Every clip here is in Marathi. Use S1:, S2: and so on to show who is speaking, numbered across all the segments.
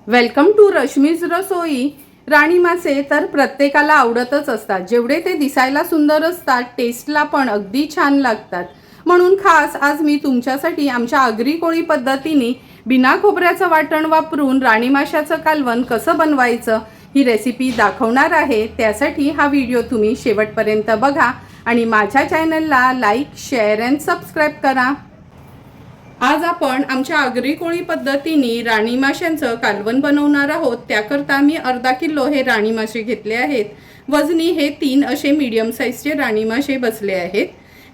S1: वेलकम टू रश्मीज रसोई। राणी मासे तर प्रत्येकाला आवडतच असतात। जेवढे ते दिसायला सुंदर असतात, टेस्टला पण अगदी छान लागतात। म्हणून खास आज मी तुमच्यासाठी आमच्या आगरी कोळी पद्धतीने बिना खोबऱ्याचं वाटण वापरून राणी माशाचं कालवण कसं बनवायचं ही रेसिपी दाखवणार आहे। त्यासाठी हा व्हिडिओ तुम्ही शेवटपर्यंत बघा आणि माझ्या चॅनलला लाईक, शेअर अँड सबस्क्राईब करा। आज आपण आमच्या आगरी कोळी पद्धतीने राणी माशांचं कालवण बनवणार आहोत। त्याकरता मी अर्धा किलो हे राणी मासे घेतले आहेत। वजनी हे 3 असे मीडियम साईजचे राणी मासे बसले आहेत।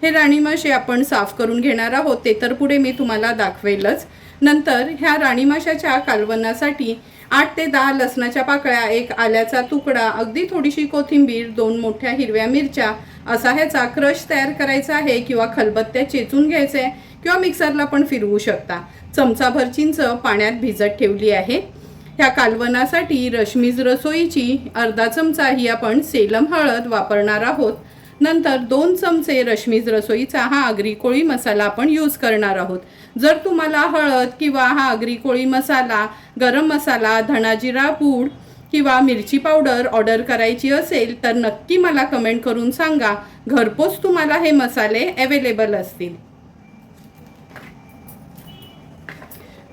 S1: हे राणी मासे आपण साफ करून घेणार आहोत, ते तर पुढे मी तुम्हाला दाखवेलच। नंतर ह्या राणी माशाच्या कालवणासाठी 8 ते 10 लसणाच्या पाकळ्या, 1 आल्याचा तुकडा, अगदी थोडीशी कोथिंबीर, 2 मोठ्या हिरव्या मिरच्या असा ह्याचा क्रश तयार करायचा आहे किंवा खलबत्त्यात चेचून घ्यायचे किंवा मिक्सरला पण फिरवू शकता। चमचाभर चिंच पाण्यात भिजत ठेवली आहे। ह्या कालवणासाठी रश्मीज रसोईची अर्धा चमचा ही आपण सेलम हळद वापरणार आहोत। नंतर 2 चमचे रश्मीज रसोईचा हा आगरी कोळी मसाला आपण यूज करणार आहोत। जर तुम्हाला हळद किंवा हा आगरी कोळी मसाला, गरम मसाला, धना जिरा पूड किंवा मिरची पावडर ऑर्डर करायची असेल तर नक्की मला कमेंट करून सांगा। घरपोच तुम्हाला हे मसाले अवेलेबल असतील।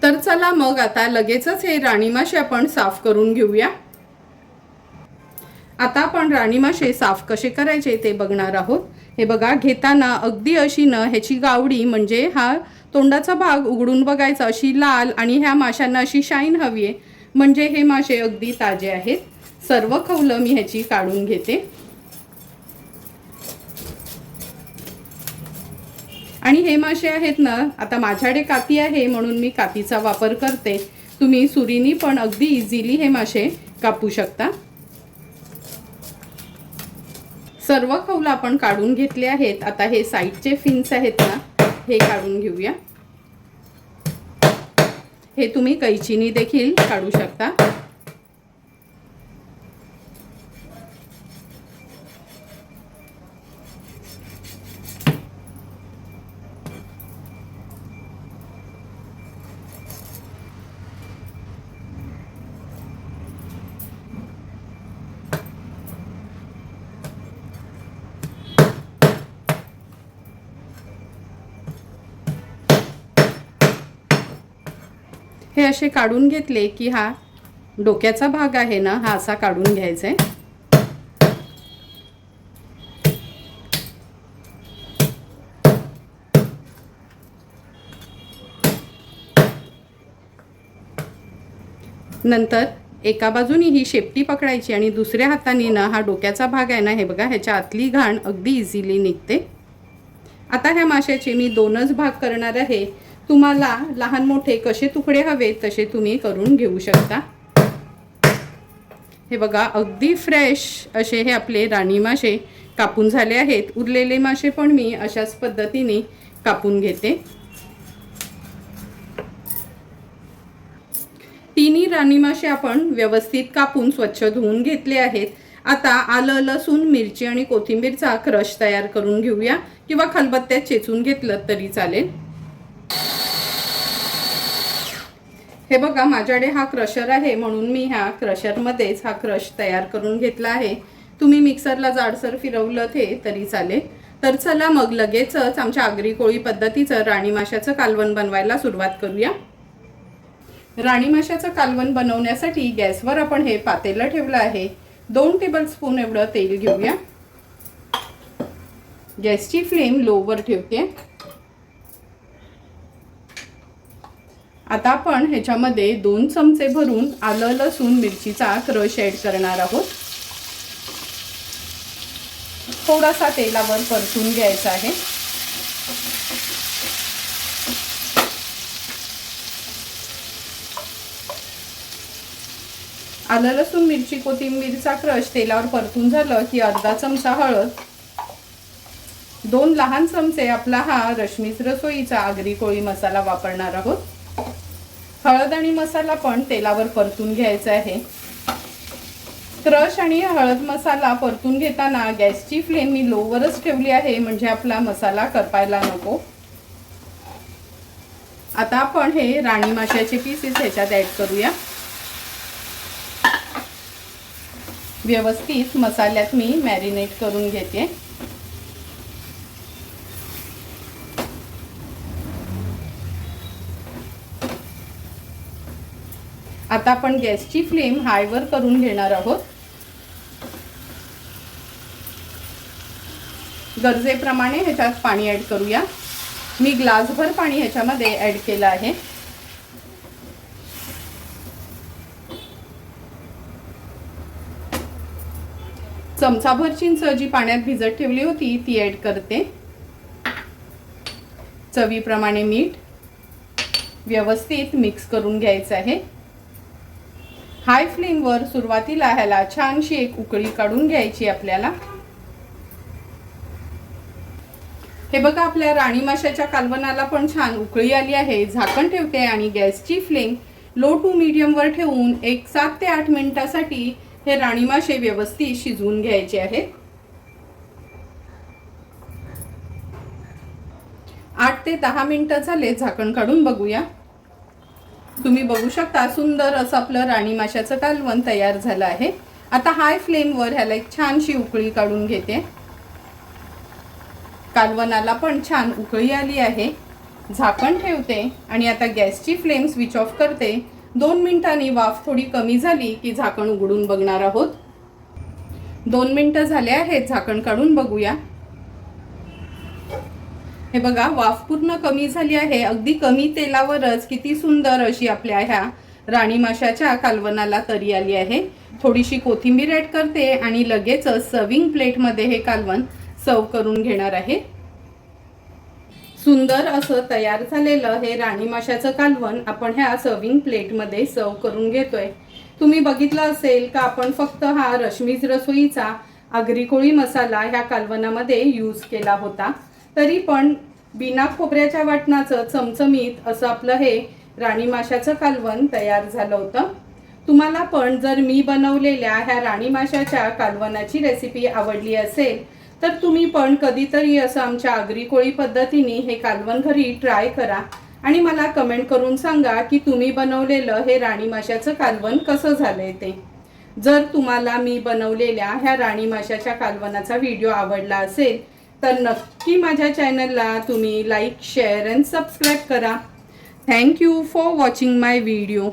S1: तर चला मग आता लगेचच हे राणी मासे आपण साफ करून घेऊया। आता आपण राणी मासे साफ कसे करायचे ते बघणार आहोत। हे बघा, घेताना अगदी अशी ह्याची गावडी म्हणजे हा तोंडाचा भाग उघडून बघायचा, अशी लाल आणि ह्या माशांना अशी शाईन हवी आहे, म्हणजे हे मासे अगदी ताजे आहेत। सर्व खवलं मी ह्याची काढून घेते आणि हे मासे आहेत ना, आता माझ्याकडे काती आहे म्हणून मी कातीचा वापर करते। तुम्ही सुरीनी पण अगदी इझिली हे मासे कापू शकता। सर्व खवलं आपण काढून घेतले आहेत। आता हे साईडचे फिन्स आहेत ना, हे काढून घेऊया। हे तुम्ही कैचीनी देखील काढू शकता। हे असे काढून घेतले की हा डोक्याचा भाग आहे ना, हा असा काढून घ्यायचा आहे। नंतर एका बाजूनी ही शेपटी पकडायची आणि दुसऱ्या हाताने ना हा डोक्याचा भाग आहे ना, हे बघा, ह्याच्या आतली घाण अगदी इझिली निघते। आता ह्या माशाचे मी 2च भाग करणार आहे। तुम्हाला लहान मोठे कसे तुकडे हवे तसे तुम्ही करून घेऊ शकता। हे बघा, अगदी फ्रेश असे हे आपले राणी मासे कापून झाले आहेत। उरलेले मासे पण मी अशाच पद्धतीने कापून घेते। तिन्ही राणी मासे आपण व्यवस्थित कापून स्वच्छ धुवून घेतले आहेत। आता आलं, लसूण, मिरची आणि कोथिंबीरचा क्रश तयार करून घेऊया किंवा खलबत्त्यात चेचून घेतलं तरी चालेल। हे बघा, माझ्याकडे हा क्रशर आहे म्हणून मी ह्या क्रशरमध्येच हा क्रश तयार करून घेतला आहे। तुम्ही मिक्सरला जाडसर फिरवलं तरी चालेल। तर चला मग लगेचच आमच्या आगरी कोळी पद्धतीचं राणी माशाचं कालवण बनवायला सुरुवात करूया। राणी माशाचं कालवण बनवण्यासाठी गॅसवर आपण हे पातेलं ठेवलं आहे। 2 टेबलस्पून एवढं तेल घेऊया। गॅसची फ्लेम लोवर ठेवते। आता आपण ह्याच्यामध्ये 2 चमचे भरून आलं, लसूण, मिरचीचा क्रश ॲड करणार आहोत। थोडासा तेलावर परतून घ्यायचा आहे। आलं, लसूण, मिरची, कोथिंबीरचा क्रश तेलावर परतून झालं की अर्धा चमचा हळद, 2 लहान चमचे आपला हा रश्मीज रसोईचा आगरी कोळी मसाला वापरणार आहोत। हळद आणि मसाला पण तेलावर परतून घ्यायचा आहे। क्रश आणि हळद मसाला परतून घेताना गॅसची फ्लेम मी लोवरच ठेवली आहे, म्हणजे आपला मसाला करपायला नको। आता आपण हे राणी माशाचे पीसेस ह्याच्यात ॲड करूया। व्यवस्थित मसाल्यात मी मॅरिनेट करून घेते। आता आपण गॅसची फ्लेम हायवर करून घेणार आहोत। गरजेप्रमाणे ह्याच्यात पाणी ॲड करूया। मी ग्लासभर पाणी ह्याच्यामध्ये ॲड केलं आहे। चमचाभर चिंच जी पाण्यात भिजत ठेवली होती ती ॲड करते। चवीप्रमाणे मीठ, व्यवस्थित मिक्स करून घ्यायचं आहे। हाय फ्लेमवर सुरुवातीला ह्याला छानशी एक उकळी काढून घ्यायची आपल्याला। हे बघा, आपल्या राणी माशाच्या कालवणाला पण छान उकळी आली आहे। झाकण ठेवते आणि गॅसची फ्लेम लो टू मीडियम वर ठेवून एक 7 ते 8 मिनिटांसाठी हे राणी मासे व्यवस्थित शिजवून घ्यायचे आहेत। 8 ते 10 मिनिटं झाले, झाकण काढून बघूया। तुम्ही बघू शकता सुंदर असं आपलं राणी माशाचं कालवण तयार झालं आहे। आता हाय फ्लेमवर ह्याला एक छानशी उकळी काढून घेते। कालवणाला पण छान उकळी आली आहे। झाकण ठेवते आणि आता गॅसची फ्लेम स्विच ऑफ करते। 2 मिनिटांनी वाफ थोडी कमी झाली की झाकण उघडून बघणार आहोत। 2 मिनिटं झाले आहेत, झाकण काढून बघूया। हे बघा, वाफ पूर्ण कमी झाली आहे। अगदी कमी तेलावरच किती सुंदर अशी आपल्या ह्या राणी माशाच्या कालवणाला तरी आली आहे। थोडीशी कोथिंबीर ॲड करते आणि लगेचच सर्विंग प्लेटमध्ये हे कालवण सर्व करून घेणार आहे। सुंदर असं तयार झालेलं हे राणी माशाचं कालवण आपण ह्या सर्विंग प्लेटमध्ये सर्व करून घेतोय। तुम्ही बघितलं असेल का आपण फक्त हा रश्मीज रसोईचा आगरी कोळी मसाला ह्या कालवणामध्ये यूज केला होता, तरी पण बिना खोबऱ्याच्या वाटणाचं चमचमीत असं आपलं हे राणी माशाचं कालवण तयार झालं होतं। तुम्हाला पण जर मी बनवलेल्या ह्या राणी माशाच्या कालवणाची रेसिपी आवडली असेल तर तुम्ही पण कधीतरी असं आमच्या आगरी कोळी पद्धतीने हे कालवण घरी ट्राय करा आणि मला कमेंट करून सांगा की तुम्ही बनवलेलं हे राणी माशाचं कालवण कसं झालंय ते। जर तुम्हाला मी बनवलेल्या ह्या राणी माशाच्या कालवणाचा व्हिडिओ आवडला असेल तर नक्की माझ्या चॅनलला तुम्ही लाईक, शेअर अँड सबस्क्राईब करा। Thank you for watching my video.